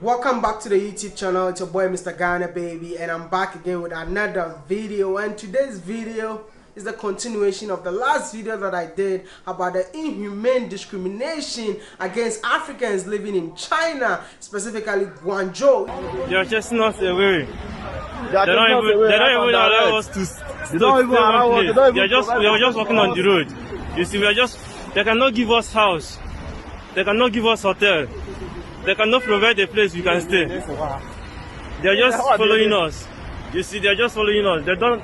Welcome back to the YouTube channel. It's your boy Mr. Ghana Baby, and I'm back again with another video. And today's video is the continuation of the last video that I did about the inhumane discrimination against Africans living in China, specifically Guangzhou. They're just not away. They don't even allow us to stay one place. We are just walking on the road. You see, they cannot give us house. They cannot give us hotel. They cannot provide a place we can stay. They are just following us. You see, they are just following us. They don't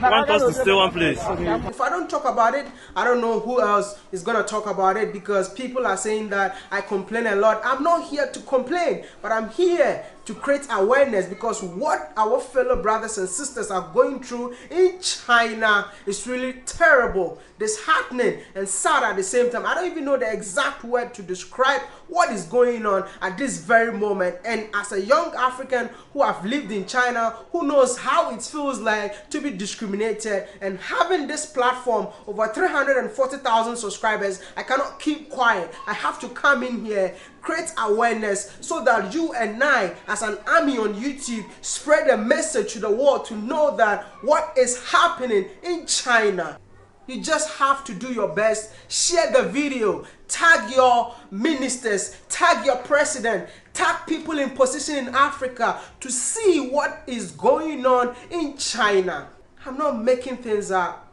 want us to stay one place. If I don't talk about it, I don't know who else is going to talk about it, because people are saying that I complain a lot. I'm not here to complain, but I'm here to create awareness, because what our fellow brothers and sisters are going through in China is really terrible, disheartening, and sad at the same time. I don't even know the exact word to describe what is going on at this very moment. And as a young African who have lived in China, who knows how it feels like to be discriminated, and having this platform, over 340,000 subscribers, I cannot keep quiet. I have to come in here, create awareness, so that you and I, as an army on YouTube, spread a message to the world to know that what is happening in China. You just have to do your best. Share the video, tag your ministers, tag your president, tag people in position in Africa to see what is going on in China. I'm not making things up.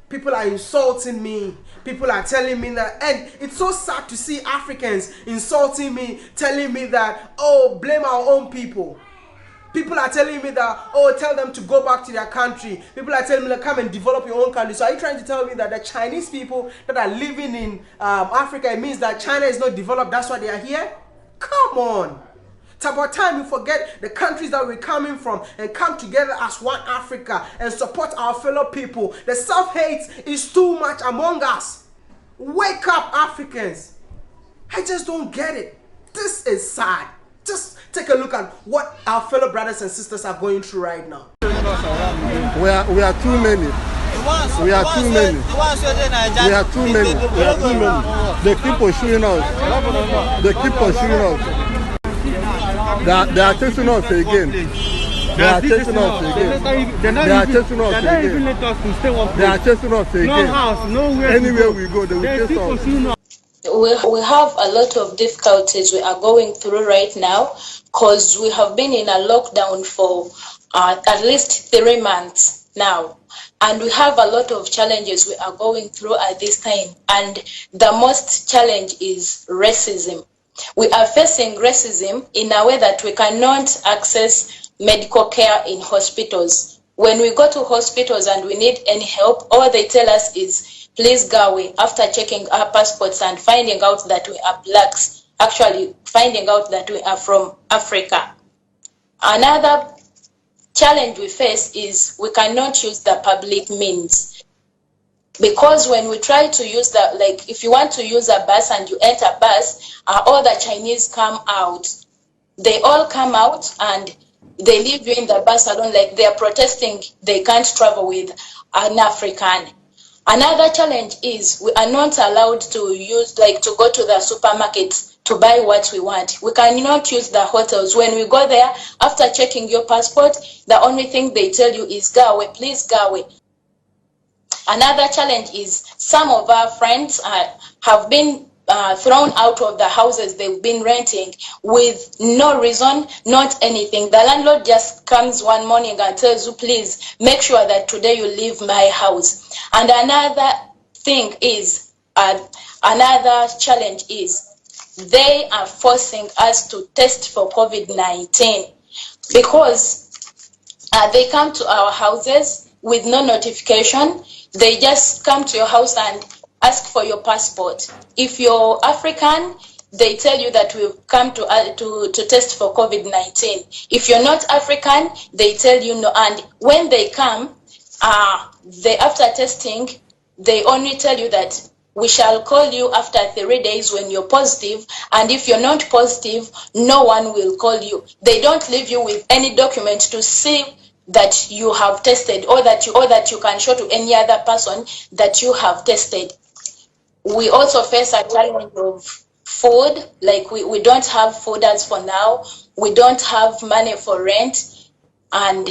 People are insulting me. People are telling me that, and it's so sad to see Africans insulting me, telling me that, oh, blame our own people. People are telling me that, oh, tell them to go back to their country. People are telling me to come and develop your own country. So are you trying to tell me that the Chinese people that are living in Africa, it means that China is not developed, that's why they are here? Come on. It's about time we forget the countries that we're coming from and come together as one Africa and support our fellow people. The self-hate is too much among us. Wake up, Africans. I just don't get it. This is sad. Just take a look at what our fellow brothers and sisters are going through right now. We are too many. We are too many. We are too many. We are too many. They keep pursuing us. They keep pursuing us. They are chasing us again. They are chasing us again. They are chasing us again. They are chasing us again. No house, nowhere. Anywhere we go, they will chase us. We have a lot of difficulties we are going through right now, because we have been in a lockdown for at least 3 months now, and we have a lot of challenges we are going through at this time. And the most challenge is racism. We are facing racism in a way that we cannot access medical care in hospitals. When we go to hospitals and we need any help, all they tell us is, please go away, after checking our passports and finding out that we are blacks, actually finding out that we are from Africa. Another challenge we face is we cannot use the public means. Because when we try to use the, like if you want to use a bus and you enter a bus, all the Chinese come out. They all come out and they leave you in the bus alone, like they are protesting they can't travel with an African. Another challenge is we are not allowed to use, like to go to the supermarkets to buy what we want. We cannot use the hotels. When we go there, after checking your passport, the only thing they tell you is go away, please go away. Another challenge is some of our friends have been thrown out of the houses they've been renting with no reason, not anything. The landlord just comes one morning and tells you, please make sure that today you leave my house. And another thing is, another challenge is, they are forcing us to test for COVID-19, because they come to our houses with no notification. They just come to your house and ask for your passport. If you're African, they tell you that we've come to test for COVID-19. If you're not African, they tell you no. And when they come, after testing, they only tell you that we shall call you after 3 days when you're positive, and if you're not positive, no one will call you. They don't leave you with any document to see that you have tested, or that you can show to any other person that you have tested. We also face a challenge of food, like we don't have food as for now. We don't have money for rent, and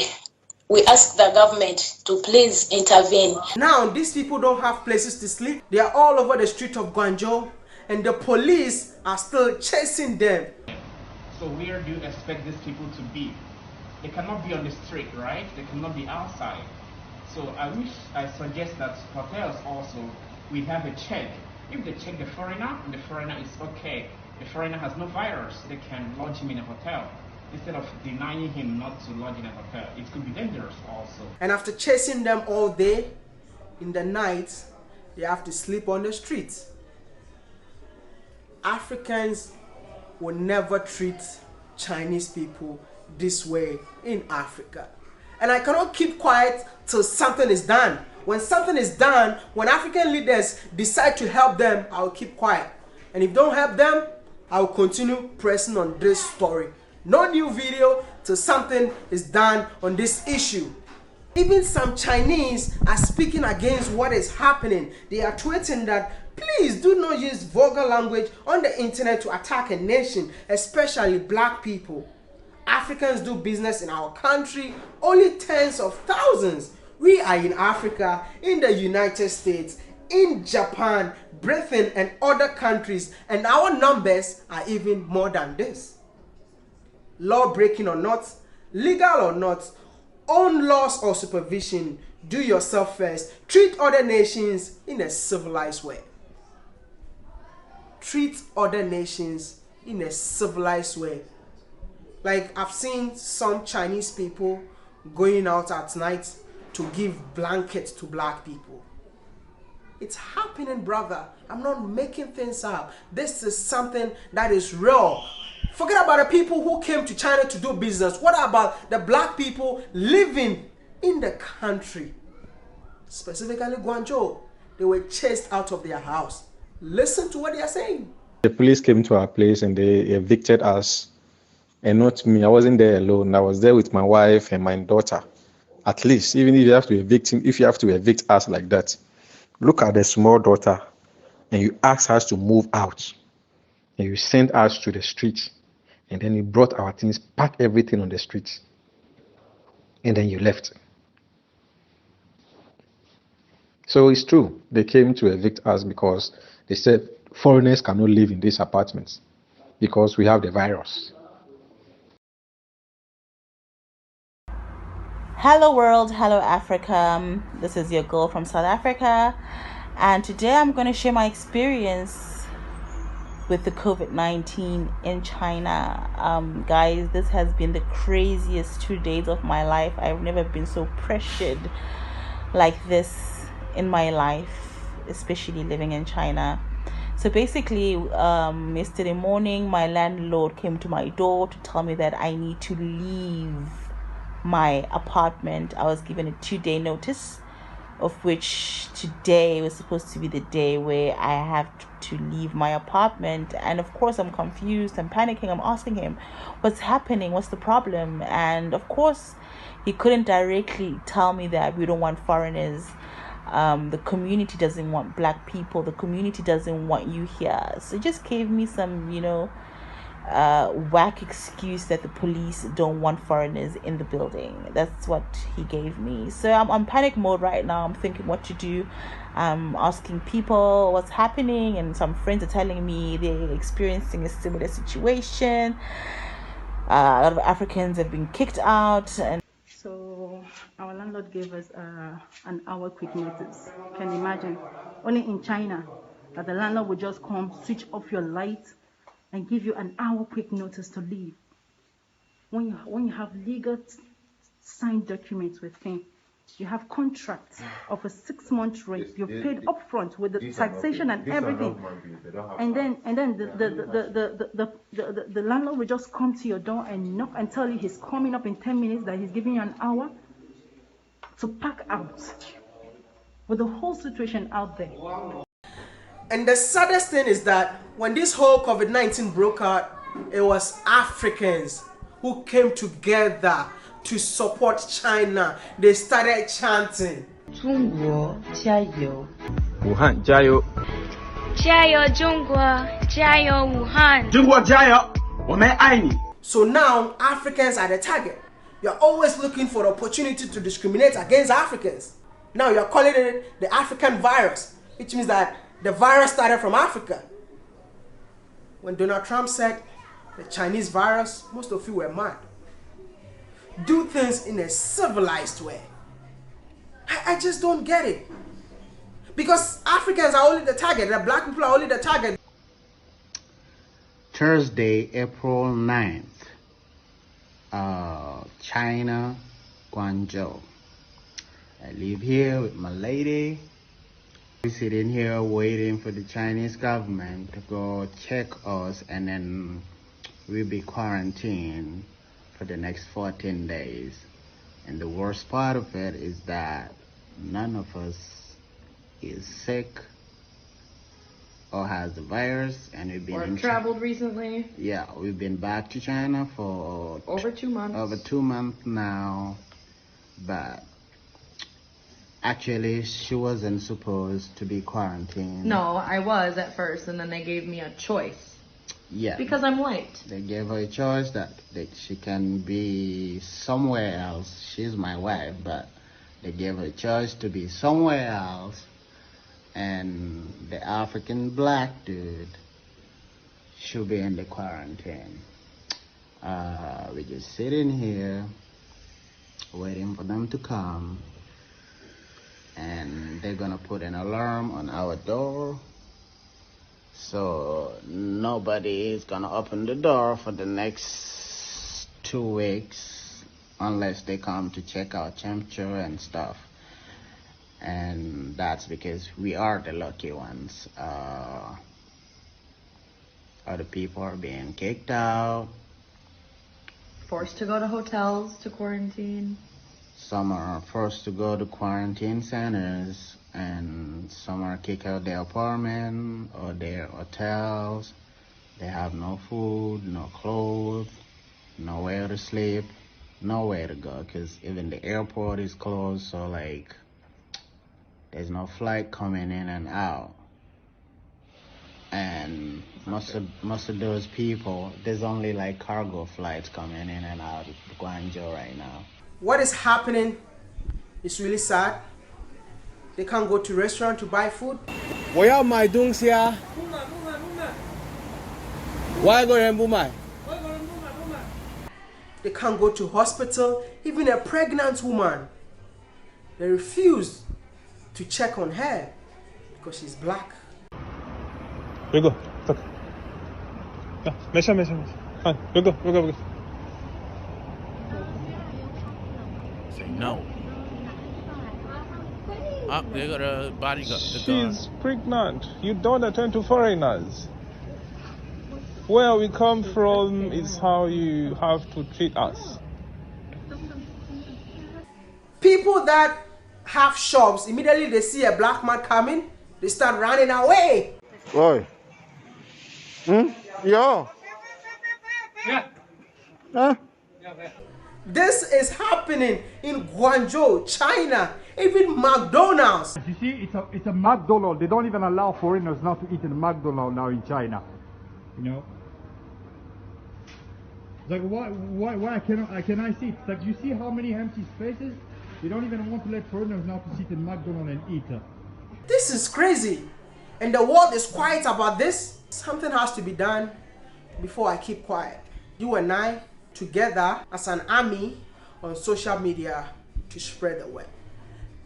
we ask the government to please intervene. Now, these people don't have places to sleep. They are all over the street of Guangzhou, and the police are still chasing them. So where do you expect these people to be? They cannot be on the street, right? They cannot be outside. So I suggest that hotels also, we have a check. If they check the foreigner and the foreigner is okay, the foreigner has no virus, they can lodge him in a hotel instead of denying him not to lodge in a hotel. It could be dangerous also. And after chasing them all day, in the night, they have to sleep on the streets. Africans will never treat Chinese people this way in Africa. And I cannot keep quiet till something is done. When something is done, when African leaders decide to help them, I will keep quiet. And if don't help them, I will continue pressing on this story. No new video till something is done on this issue. Even some Chinese are speaking against what is happening. They are tweeting that please do not use vulgar language on the internet to attack a nation, especially black people. Africans do business in our country, only tens of thousands. We are in Africa, in the United States, in Japan, Britain, and other countries, and our numbers are even more than this. Law breaking or not, legal or not, own laws or supervision, do yourself first. Treat other nations in a civilized way. Treat other nations in a civilized way. Like I've seen some Chinese people going out at night to give blankets to black people. It's happening, brother. I'm not making things up. This is something that is real. Forget about the people who came to China to do business. What about the black people living in the country? Specifically Guangzhou. They were chased out of their house. Listen to what they are saying. The police came to our place and they evicted us. And not me. I wasn't there alone. I was there with my wife and my daughter. At least, even if you have to evict us like that, look at the small daughter and you ask us to move out. And you send us to the streets. And then you brought our things, packed everything on the streets. And then you left. So it's true. They came to evict us because they said foreigners cannot live in these apartments because we have the virus. Hello world, hello Africa. This is your girl from South Africa, and today I'm going to share my experience with the COVID-19 in China. Guys, this has been the craziest 2 days of my life. I've never been so pressured like this in my life, especially living in China. So basically, yesterday morning, my landlord came to my door to tell me that I need to leave my apartment. I was given a 2-day notice, of which today was supposed to be the day where I have to leave my apartment. And of course I'm confused, I'm panicking, I'm asking him what's happening, what's the problem. And of course he couldn't directly tell me that we don't want foreigners. The community doesn't want black people, the community doesn't want you here. So he just gave me some whack excuse that the police don't want foreigners in the building. That's what he gave me. So I'm on panic mode right now. I'm thinking what to do. I'm asking people what's happening, and some friends are telling me they're experiencing a similar situation. A lot of Africans have been kicked out, and so our landlord gave us an hour quick notice. Can you imagine? Only in China that the landlord would just come, switch off your light, and give you an hour quick notice to leave. When you have legal signed documents with him, you have contracts of a 6-month rent. You've paid upfront with the taxation and everything. And then the landlord will just come to your door and knock and tell you he's coming up in 10 minutes, that he's giving you an hour to pack out, with the whole situation out there. And the saddest thing is that when this whole COVID-19 broke out, it was Africans who came together to support China. They started chanting, 中国加油. Wuhan 加油. Jayo Jungwa, Jayo Wuhan. Jungwa Jayo, Wame Aini. So now Africans are the target. You're always looking for the opportunity to discriminate against Africans. Now you're calling it the African virus, which means that the virus started from Africa. When Donald Trump said the Chinese virus, most of you were mad. Do things in a civilized way. I just don't get it. Because Africans are only the target, the black people are only the target. Thursday, April 9th, China, Guangzhou. I live here with my lady. We're sitting here waiting for the Chinese government to go check us, and then we'll be quarantined for the next 14 days. And the worst part of it is that none of us is sick or has the virus, and we've been traveled recently. Yeah, we've been back to China for over 2 months. Over 2 months now, but actually she wasn't supposed to be quarantined. No, I was at first, and then they gave me a choice. Yeah. Because I'm white. They gave her a choice that she can be somewhere else. She's my wife, but they gave her a choice to be somewhere else. And the African black dude should be in the quarantine. We're just sitting here waiting for them to come, and they're gonna put an alarm on our door, so nobody is gonna open the door for the next 2 weeks unless they come to check our temperature and stuff. And that's because we are the lucky ones. Other people are being kicked out, forced to go to hotels to quarantine. Some are forced to go to quarantine centers, and some are kicked out their apartment or their hotels. They have no food, no clothes, nowhere to sleep, nowhere to go, because even the airport is closed, so like there's no flight coming in and out. And most of those people, there's only like cargo flights coming in and out of Guangzhou right now. What is happening is really sad. They can't go to restaurant to buy food. 我要买东西啊！外国人不买。 They can't go to hospital. Even a pregnant woman, they refuse to check on her because she's black. You go. Look. Yeah, measure. Fine. You go. Say no. Ah, they got a bodyguard. She's pregnant. You don't attend to foreigners. Where we come from is how you have to treat us. People that have shops, immediately they see a black man coming, they start running away. Oi. Yo. Yeah. Huh? This is happening in Guangzhou, China, even McDonald's. You see, it's a McDonald's. They don't even allow foreigners now to eat in McDonald's now in China. You know? Like why can I see it? It's like, you see how many empty spaces? They don't even want to let foreigners now to sit in McDonald's and eat. This is crazy. And the world is quiet about this. Something has to be done before I keep quiet. You and I together as an army on social media to spread the word.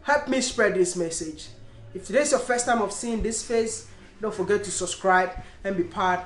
Help me spread this message. If today's your first time of seeing this face, don't forget to subscribe and be part